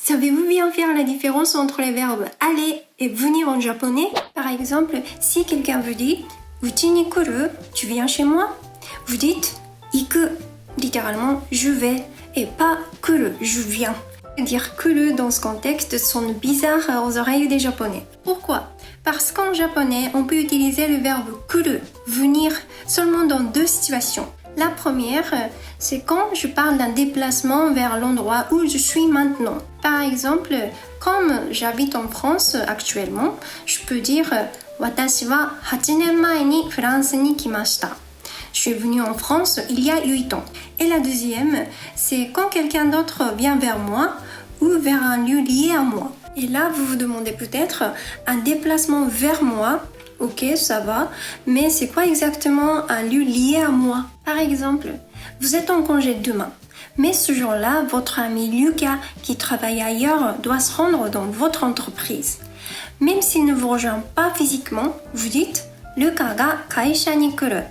Savez-vous bien faire la différence entre les verbes aller et venir en japonais? Par exemple, si quelqu'un vous dit uchi ni kuru, tu viens chez moi, vous dites iku, littéralement je vais, et pas kuru, je viens. Dire kuru dans ce contexte sonne bizarre aux oreilles des japonais. Pourquoi? Parce qu'en japonais, on peut utiliser le verbe kuru, venir, seulement dans deux situations. La première, c'est quand je parle d'un déplacement vers l'endroit où je suis maintenant. Par exemple, comme j'habite en France actuellement, je peux dire « Watashi wa 8 nen mae ni France ni kimashita ». Je suis venue en France il y a 8 ans. Et la deuxième, c'est quand quelqu'un d'autre vient vers moi ou vers un lieu lié à moi. Et là, vous vous demandez peut-être un déplacement vers moi. Ok, ça va, mais c'est quoi exactement un lieu lié à moi? Par exemple, vous êtes en congé demain, mais ce jour-là, votre ami Lucas, qui travaille ailleurs, doit se rendre dans votre entreprise. Même s'il ne vous rejoint pas physiquement, vous dites « Lucas ga kaisha ni kuru »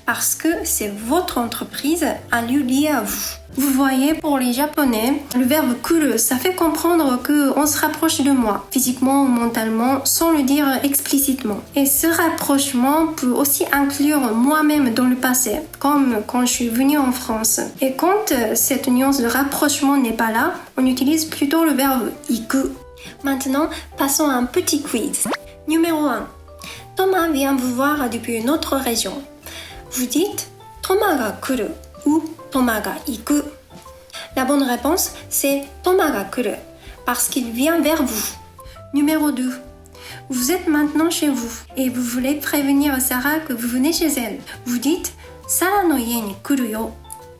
parce que c'est votre entreprise, un lieu lié à vous. Vous voyez, pour les Japonais, le verbe kuru, ça fait comprendre qu'on se rapproche de moi, physiquement ou mentalement, sans le dire explicitement. Et ce rapprochement peut aussi inclure moi-même dans le passé, comme quand je suis venue en France. Et quand cette nuance de rapprochement n'est pas là, on utilise plutôt le verbe iku. Maintenant, passons à un petit quiz. Numéro 1. Thomas vient vous voir depuis une autre région. Vous dites Thomas ga kuru ou Thomas ga iku. La bonne réponse, c'est Thomas ga kuru, parce qu'il vient vers vous. Numéro 2. Vous êtes maintenant chez vous et vous voulez prévenir Sarah que vous venez chez elle. Vous dites Sarah no ie ni kuru yo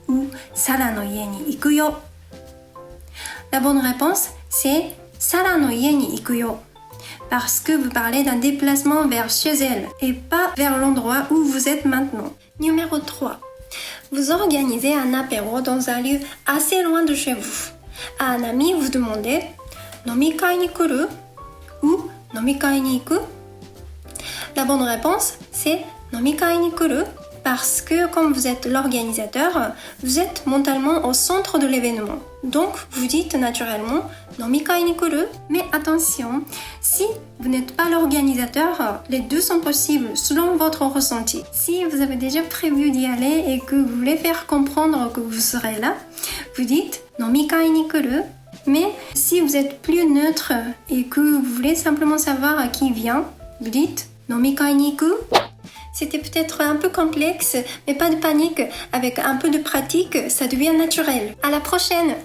ou Sarah no ie ni iku yo. La bonne réponse, c'est Sarah no ie ni iku yo, parce que vous parlez d'un déplacement vers chez elle et pas vers l'endroit où vous êtes maintenant. Numéro 3. Vous organisez un apéro dans un lieu assez loin de chez vous. À un ami, vous demandez « Nomikai ni kuru » ou « Nomikai ni iku ». La bonne réponse, c'est « Nomikai ni kuru » parce que comme vous êtes l'organisateur, vous êtes mentalement au centre de l'événement. Donc, vous dites naturellement « Nomikai ni kuru ». Mais attention, si vous n'êtes pas l'organisateur, les deux sont possibles selon votre ressenti. Si vous avez déjà prévu d'y aller et que vous voulez faire comprendre que vous serez là, vous dites « Nomikai ni kuru ». Mais si vous êtes plus neutre et que vous voulez simplement savoir à qui vient, vous dites « Nomikai ni iku ». C'était peut-être un peu complexe, mais pas de panique. Avec un peu de pratique, ça devient naturel. À la prochaine!